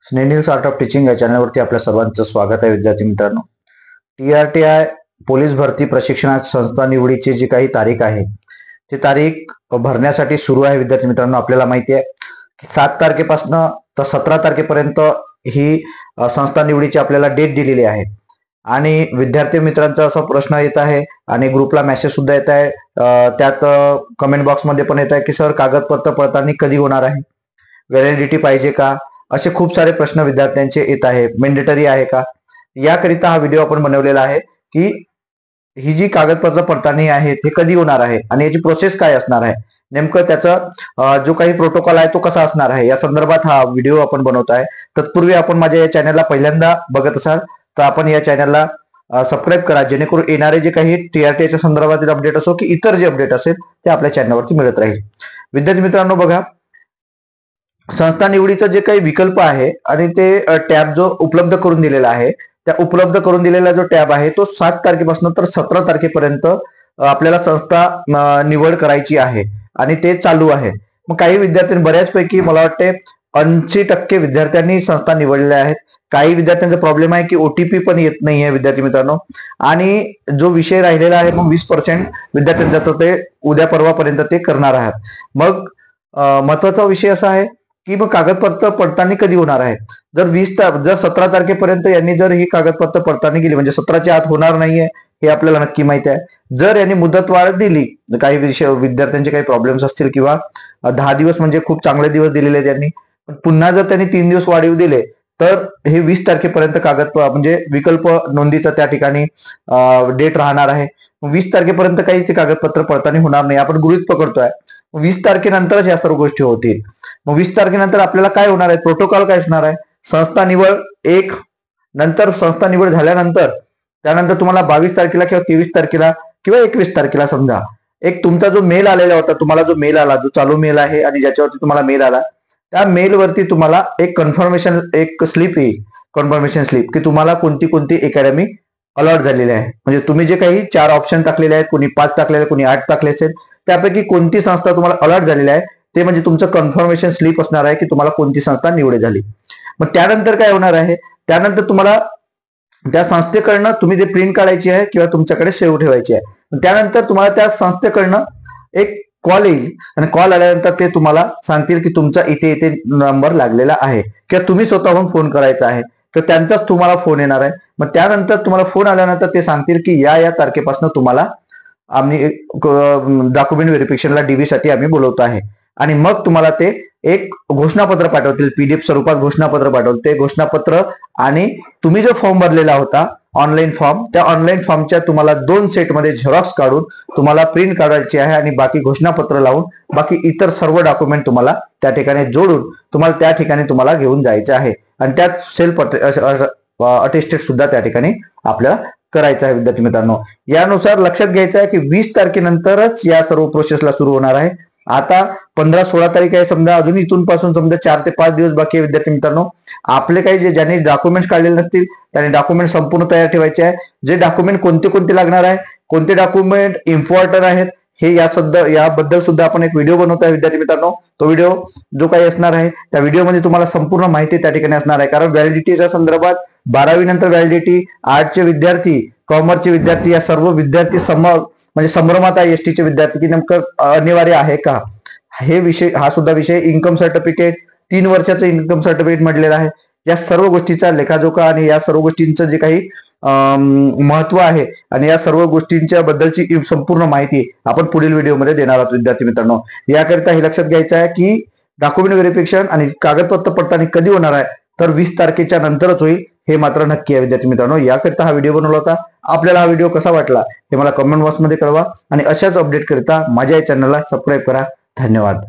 स्नेनिल्स art of teaching या चॅनलवरती आपल्या सर्वांचं स्वागत आहे. विद्यार्थी मित्रांनो, TRTI पोलीस भरती प्रशिक्षणात संस्था निवडीची जी काही तारीख आहे ती तारीख भरण्यासाठी सुरू आहे. विद्यार्थी मित्रांनो, आपल्याला माहिती आहे की 7 तारखेपासून तर 17 तारखेपर्यंत ही संस्था निवडीची आपल्याला डेट दिलेली आहे. आणि विद्यार्थी मित्रांचा असा प्रश्न येत आहे आणि ग्रुपला मेसेज सुद्धा येत आहे, त्यात कमेंट बॉक्समध्ये पण येत आहे की सर कागदपत्र पडताळणी कधी होणार आहे, व्हॅलिडिटी पाहिजे का, असे खूप सारे प्रश्न विद्यार्थ्यांचे येत आहे. मेंडेटरी आहे का, याकरिता हा व्हिडिओ आपण बनवलेला आहे की ही जी कागदपत्र पडताळणी आहे ते कधी होणार आहे आणि याची प्रोसेस काय असणार आहे, नेमकं त्याचा जो काही प्रोटोकॉल आहे तो कसा असणार आहे, या संदर्भात हा व्हिडिओ आपण बनवत आहे. तत्पूर्वी आपण माझ्या या चॅनलला पहिल्यांदा बघत असाल तर आपण या चॅनलला सबस्क्राईब करा, जेणेकरून येणारे जे काही TRTच्या संदर्भातील अपडेट असो की इतर जे अपडेट असेल ते आपल्या चॅनलवरती मिळत राहील. विद्यार्थी मित्रांनो, बघा, संस्था निवडीचा जे काही विकल्प आहे आणि ते टॅब जो उपलब्ध करून दिलेला आहे, त्या उपलब्ध करून दिलेला जो टॅब आहे तो 7 तारखेपासून तर 17 तारखेपर्यंत आपल्याला संस्था निवड करायची आहे आणि ते चालू आहे. मग काही विद्यार्थ्यांनी, बऱ्याचपैकी मला वाटते 80% विद्यार्थ्यांनी संस्था निवडल्या आहेत. काही विद्यार्थ्यांचा प्रॉब्लेम आहे की OTP पण येत नाहीये विद्यार्थी मित्रांनो, आणि जो विषय राहिलेला आहे मग 20% विद्यार्थ्यांचा तर ते उद्या परवापर्यंत ते करणार आहात. मग महत्वाचा विषय असा आहे की मग कागदपत्र पडताळणी कधी होणार आहे. जर 17 तारखेपर्यंत यांनी जर ही कागदपत्र पडताळणी केली, म्हणजे 17च्या आत होणार नाहीये हे आपल्याला नक्की माहिती आहे. जर यांनी मुदतवाढ दिली, काही विद्यार्थ्यांचे काही प्रॉब्लेम्स असतील किंवा 10 दिवस म्हणजे खूप चांगले दिवस दिलेले आहेत त्यांनी, पण पुन्हा जर त्यांनी 3 दिवस वाढीव दिले तर हे 20 तारखेपर्यंत म्हणजे विकल्प नोंदीचा त्या ठिकाणी डेट राहणार आहे. 20 तारखेपर्यंत काही कागदपत्र पडताळणी होणार नाही, आपण गृहीत पकडतोय. 20 तारखेनंतरच या सर्व गोष्टी होतील. मग 20 तारखेनंतर आपल्याला काय होणार आहे, प्रोटोकॉल काय असणार आहे, संस्था निवड एक, नंतर संस्था निवड झाल्यानंतर त्यानंतर तुम्हाला 22 तारखेला किंवा 23 तारखेला किंवा 21 तारखेला समजा एक तुमचा जो मेल आलेला होता, तुम्हाला जो मेल आला, जो चालू मेल आहे आणि ज्याच्यावरती तुम्हाला मेल आला, त्या मेलवरती तुम्हाला एक कन्फर्मेशन, एक स्लिप येईल, कन्फर्मेशन स्लिप, की तुम्हाला कोणती कोणती अकॅडमी अलॉट झालेली आहे. म्हणजे तुम्ही जे काही 4 ऑप्शन टाकलेले आहेत, कोणी 5 टाकलेले, कोणी 8 टाकले असेल, त्यापैकी कोणती संस्था तुम्हाला अलॉट झालेली आहे ते म्हणजे तुमचं कन्फर्मेशन स्लिप असणार आहे की तुम्हाला कोणती संस्था निवड झाली. मग त्यानंतर काय होणार आहे, त्यानंतर तुम्हाला त्या संस्थेकडनं तुम्ही जे प्रिंट काढायची आहे किंवा तुमच्याकडे सेव्ह ठेवायची आहे. त्यानंतर तुम्हाला त्या संस्थेकडनं एक कॉल येईल आणि कॉल आल्यानंतर ते तुम्हाला सांगतील की तुमचा इथे इथे नंबर लागलेला आहे किंवा तुम्ही स्वतःहून फोन करायचा आहे, तर त्यांचाच तुम्हाला फोन येणार आहे. मग त्यानंतर तुम्हाला फोन आल्यानंतर ते सांगतील की या तारखेपासून तुम्हाला आम्ही डॉक्युमेंट व्हेरिफिकेशनला DV साठी आम्ही बोलवतो आहे. आणि मग तुम्हाला ते एक घोषणापत्र पाठवतील, PDF स्वरूपात घोषणापत्र पाठवतील. ते घोषणापत्र आणि तुम्ही जो फॉर्म भरलेला होता ऑनलाईन फॉर्म, त्या ऑनलाईन फॉर्मच्या तुम्हाला 2 सेटमध्ये झेरॉक्स काढून तुम्हाला प्रिंट काढायची आहे आणि बाकी घोषणापत्र लावून बाकी इतर सर्व डॉक्युमेंट तुम्हाला त्या ठिकाणी जोडून तुम्हाला त्या ठिकाणी तुम्हाला घेऊन जायचे आहे. आणि त्यात सेल्फ अटेस्टेड सुद्धा त्या ठिकाणी आपल्याला करायचं आहे. विद्यार्थी मित्रांनो, यानुसार लक्षात घ्यायचं आहे की 20 तारखेनंतरच या सर्व प्रोसेसला सुरू होणार आहे. आता 15-16 तारीख आहे, समजा अजून इथून पासून समजा 4 ते 5 दिवस बाकी आहे. विद्यार्थी मित्रांनो, आपले काही ज्यांनी डॉक्युमेंट्स काढलेले नसतील त्यांनी डॉक्युमेंट संपूर्ण तयार ठेवायचे आहे. जे डॉक्युमेंट कोणते कोणते लागणार आहे, कोणते डॉक्युमेंट इम्पॉर्टंट आहेत, हे याबद्दल सुद्धा आपण एक व्हिडिओ बनवतो आहे. विद्यार्थी मित्रांनो, तो व्हिडिओ जो काही असणार आहे त्या व्हिडिओमध्ये तुम्हाला संपूर्ण माहिती त्या ठिकाणी असणार आहे. कारण व्हॅलिडिटीच्या संदर्भात 12वी नंतर व्हॅलिडिटी, आर्टचे विद्यार्थी, कॉमर्सचे विद्यार्थी, या सर्व विद्यार्थी म्हणजे संभ्रमात आहे STचे विद्यार्थी की नेमकं अनिवार्य आहे का, हे विषय, हा सुद्धा विषय, इन्कम सर्टिफिकेट, 3 वर्षाचं इन्कम सर्टिफिकेट म्हटलेलं आहे. या सर्व गोष्टीचा लेखाजोखा आणि या सर्व गोष्टींचं जे काही महत्व आहे आणि या सर्व गोष्टींच्या बद्दलची संपूर्ण माहिती आपण पुढील व्हिडिओमध्ये देणार आहोत. विद्यार्थी मित्रांनो, याकरिता हे लक्षात घ्यायचं आहे की डॉक्युमेंट व्हेरिफिकेशन आणि कागदपत्र पडताळणी कधी होणार आहे, तर 20 तारखेच्या नंतरच होईल, हे मात्र नक्की आहे. विद्यार्थी मित्रांनो, याकरिता हा व्हिडिओ बनवला होता. आपल्याला हा व्हिडिओ कसा वाटला हे मला कमेंट बॉक्समध्ये कळवा आणि अशाच अपडेट करिता माझ्या या चॅनलला सबस्क्राईब करा. धन्यवाद.